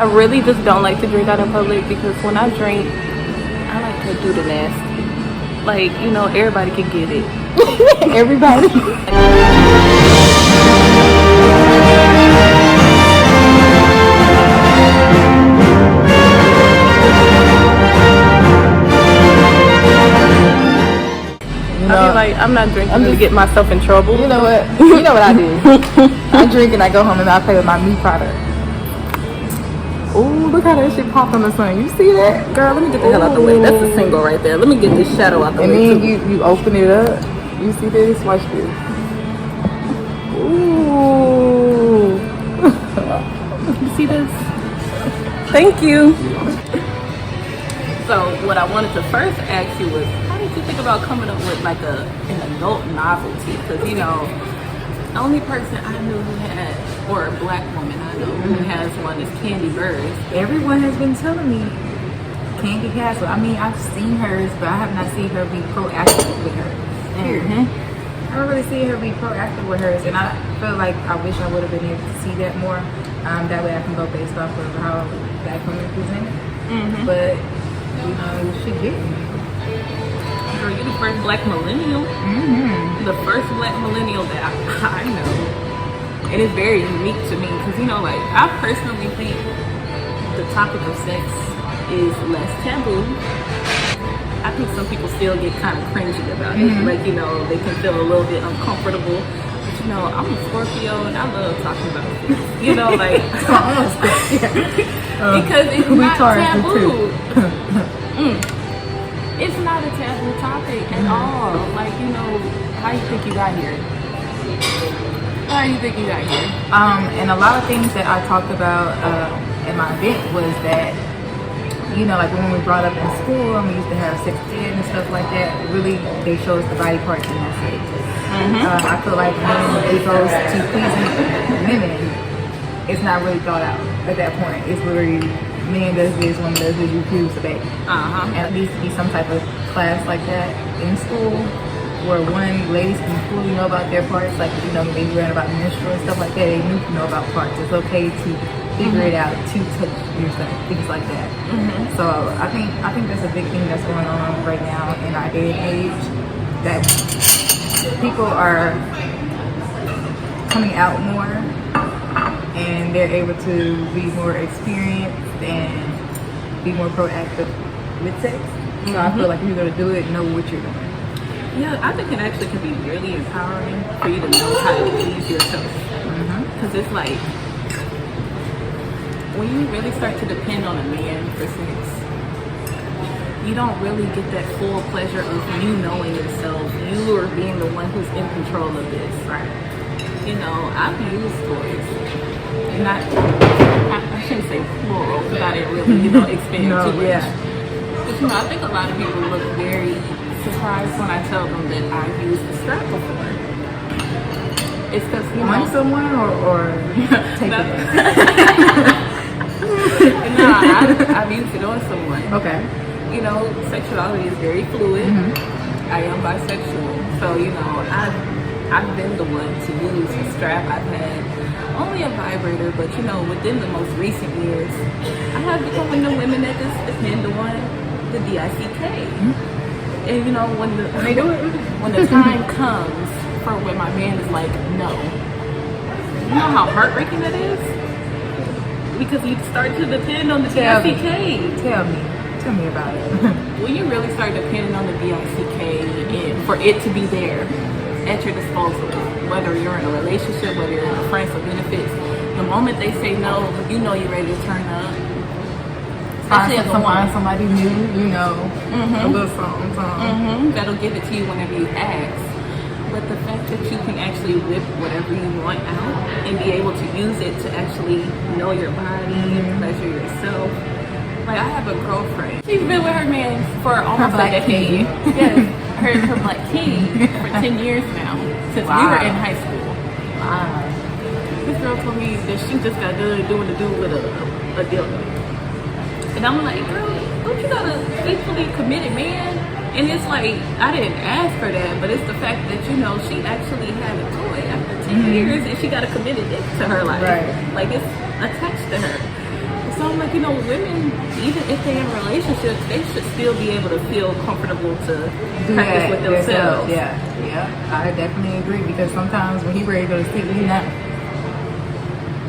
I really just don't like to drink out in public because when I drink, I like to do the nasty. Like, you know, everybody can get it. Everybody. I feel like I'm not drinking to get myself in trouble. You know what? You know what I do? I drink and I go home and I play with my meat product. Ooh, look how that shit popped on the sun. You see that? Girl, let me get the hell out the way. That's a single right there. Let me get this shadow out the way. And then you open it up. You see this? Watch this. Ooh. You see this? Thank you. So what I wanted to first ask you was, how did you think about coming up with like an adult novelty? Because, you know, the only person I knew who had, or a black woman I know who has one, is Candy Bird. Everyone has been telling me Candy Castle. I mean, I've seen hers, but I have not seen her be proactive with hers. I don't really see her be proactive with hers, and I feel like I wish I would have been able to see that more. That way I can go based off of how black women presented. But, you know, she didn't. Girl, you're the first black millennial. The first black millennial that I know. And it's very unique to me because, you know, like, I personally think the topic of sex is less taboo. I think some people still get kind of cringy about it. Like, you know, they can feel a little bit uncomfortable. But, you know, I'm a Scorpio and I love talking about this. You know, like, because it's not taboo. It's not a taboo topic at all. Like, you know, how you think you got here? How do you think you got here? And a lot of things that I talked about at my event was that, you know, like when we brought up in school and we used to have sex ed and stuff like that, really they show us the body parts and that's it. I feel like when it goes to pleasing women, it's not really thought out at that point. It's literally man does this, woman does this, you choose the baby. And it needs to be some type of class like that in school where one, ladies can fully know about their parts, like, you know, they learn about menstrual and stuff like that. They need to know about parts. It's okay to figure it out, to touch yourself, things like that. So I think that's a big thing that's going on right now in our day and age, that people are coming out more and they're able to be more experienced and be more proactive with sex. So I feel like if you're going to do it, know what you're doing. Yeah, I think it actually can be really empowering for you to know how to please yourself. Because it's like, when you really start to depend on a man for sex, you don't really get that full pleasure of you knowing yourself. You are being the one who's in control of this. You know, I've used toys. Not, I shouldn't say plural, because I didn't really, you know, expand too much. But, you know, I think a lot of people look very surprised when I tell them that I've used a strap before. It's because, you know, someone or take it. No, I've used it on someone. Okay. You know, sexuality is very fluid. I am bisexual, so, you know, I've been the one to use a strap. I've had only a vibrator, but, you know, within the most recent years, I have become one of the women that just depend on the DICK. And, you know, when they do it, when the time comes for when my man is like, no, you know how heartbreaking that is? Because you start to depend on the DICK. Tell me about it. When you really start depending on the DICK and for it to be there at your disposal, whether you're in a relationship, whether you're in a friends or benefits, the moment they say no, you know you're ready to turn up. Find somebody new, you know, a little something. That'll give it to you whenever you ask. But the fact that you can actually whip whatever you want out and be able to use it to actually know your body and pleasure yourself. Like, I have a girlfriend. She's been with her man for almost a decade. Yes, her Black King for 10 years now, since we were in high school. This girl told me that she just got done doing the dude with a dildo. And I'm like, girl, don't you got a faithfully committed man? And it's like, I didn't ask for that, but it's the fact that, you know, she actually had a toy after 10 years and she got a committed dick to her life. Like, it's attached to her. So I'm like, you know, women, even if they're in relationships, they should still be able to feel comfortable to Do practice that with themselves. Yeah, I definitely agree because sometimes when he ready to go to sleep, he not.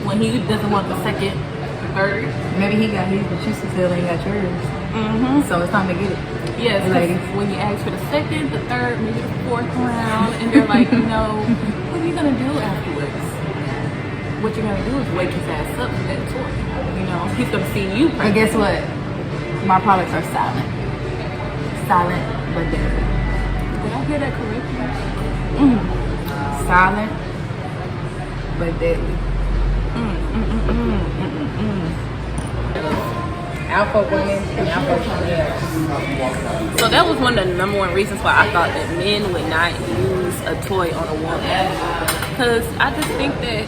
When he doesn't want the second, third. Maybe he got his, but you still ain't got yours. So it's time to get it. Yes, ladies. when you ask for the second, the third, maybe the fourth round, and they're like, you know, what are you gonna do afterwards? What you're gonna do is wake his ass up with that toy. You know, he's gonna see you. But guess what? My products are silent. Silent but deadly. Did I hear that correctly? Silent but deadly. Alpha women and alpha males. So that was one of the number one reasons why I thought that men would not use a toy on a woman. Because I just think that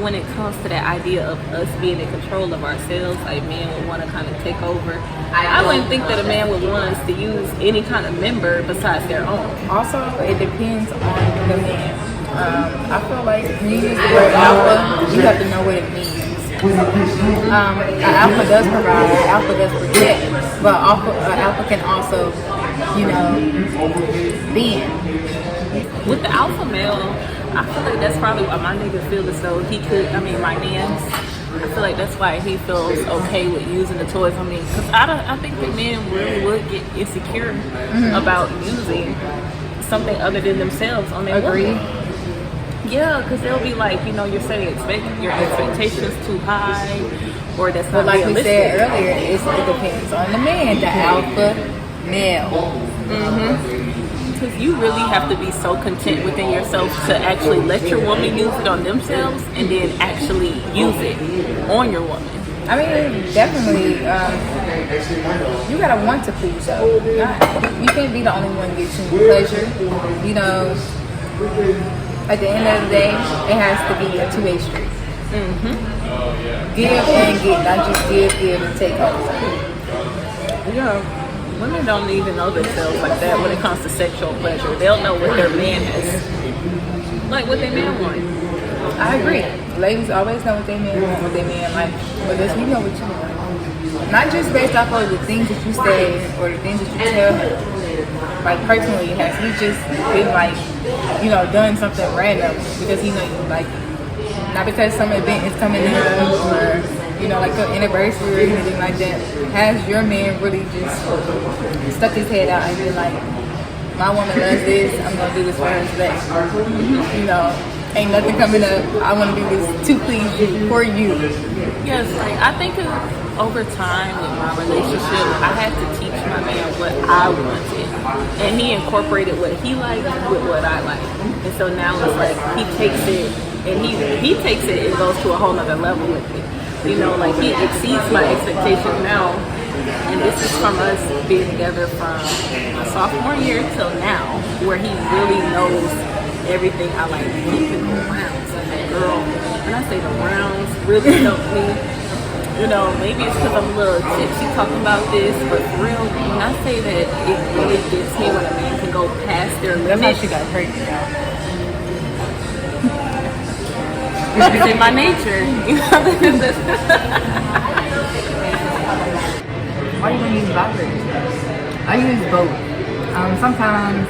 when it comes to that idea of us being in control of ourselves, like men would want to kind of take over. I wouldn't think that a man would want us to use any kind of member besides their own. Also, it depends on the man. I feel like when you use the word alpha, you have to know what it means. Alpha does provide, alpha does protect, but alpha can also, you know, bend. With the alpha male, I feel like that's probably why my nigga feel as though he could, I mean, my mans, I feel like that's why he feels okay with using the toys on me. Because I think that men really would get insecure about using something other than themselves on their woman. Yeah, because they'll be like, you know, you're saying your expectations too high, or that's not like realistic. We said earlier, it depends on the man, the alpha male. Because you really have to be so content within yourself to actually let your woman use it on themselves and then actually use it on your woman. I mean, definitely, you gotta want to please though. You can't be the only one getting pleasure. You know, at the end of the day, it has to be a two-way street. Give and get, not just give and take over. Yeah. Women don't even know themselves like that when it comes to sexual pleasure. They'll know what their man has, like what their man wants. I agree. Ladies always know what they man want, what they man like. But this, you know what you want. Not just based off of the things that you say or the things that you tell him. Like personally, has he just been like, you know, done something random because he know you like it? Not because some event is coming in or, you know, like an anniversary or anything like that. Has your man really just stuck his head out and been like, my woman loves this, I'm gonna do this for her today. You know, ain't nothing coming up, I wanna do this to please you, for you. Yes, like I think over time with my relationship, I had to teach my man what I wanted. And he incorporated what he liked with what I like. And so now it's like he takes it and he takes it and goes to a whole nother level with it. You know, like he exceeds my expectations now. And this is from us being together from my sophomore year till now, where he really knows everything I like. Keeping the rounds. And girl, when I say the rounds really help me, you know, maybe it's because I'm a little tipsy talking about this, but for real, when I say that it really gets me when a man can go past their limits. That's how she got pregnant, y'all. It's in my nature. You know? Why you gonna use vibrators? I use both. Sometimes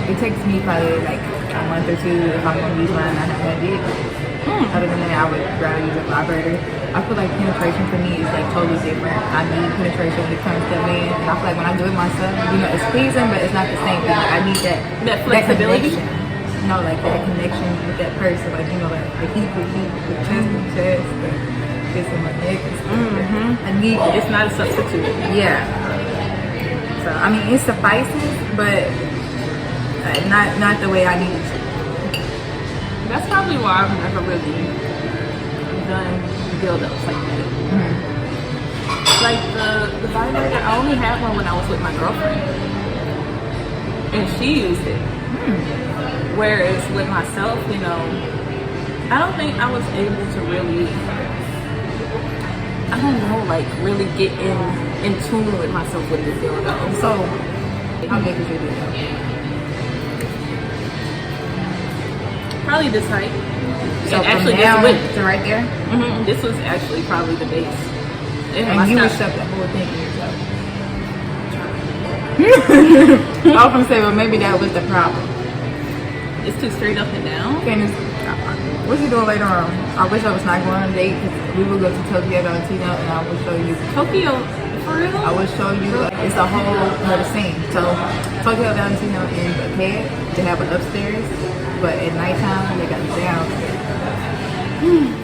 it takes me probably like a month or two if I'm gonna use mine. I haven't had it. Other than that, I would rather use a vibrator. I feel like penetration for me is like totally different. I need penetration when it comes to men, and I feel like when I do it myself, you know, it's pleasing, but it's not the same thing. Like, I need that flexibility. You know, like that connection with that person, like, you know, like the heat with chest to chest, the kissing my neck and stuff. I need that. It's not a substitute. Yeah. So I mean, it suffices, but not the way I need it to. That's probably why I've never really done dildos like that. Like the vibrator, I only had one when I was with my girlfriend, and she used it. Whereas with myself, you know, I don't think I was able to really, I don't know, like really get in tune with myself with the dildo. So, How big is your dildo? probably this height. So And actually, from down this went, to right there, this was actually probably the base. and you would shove that whole thing in yourself. I was gonna say, well, maybe that was the problem. It's too straight up and down. Candace, what's you doing later on? I wish I was not going on a date because we will go to Tokyo Valentino and I will show you. Tokyo, for real? I will show you. It's a whole other scene. So Tokyo Valentino in Japan, they have an upstairs, but at nighttime they got the downstairs.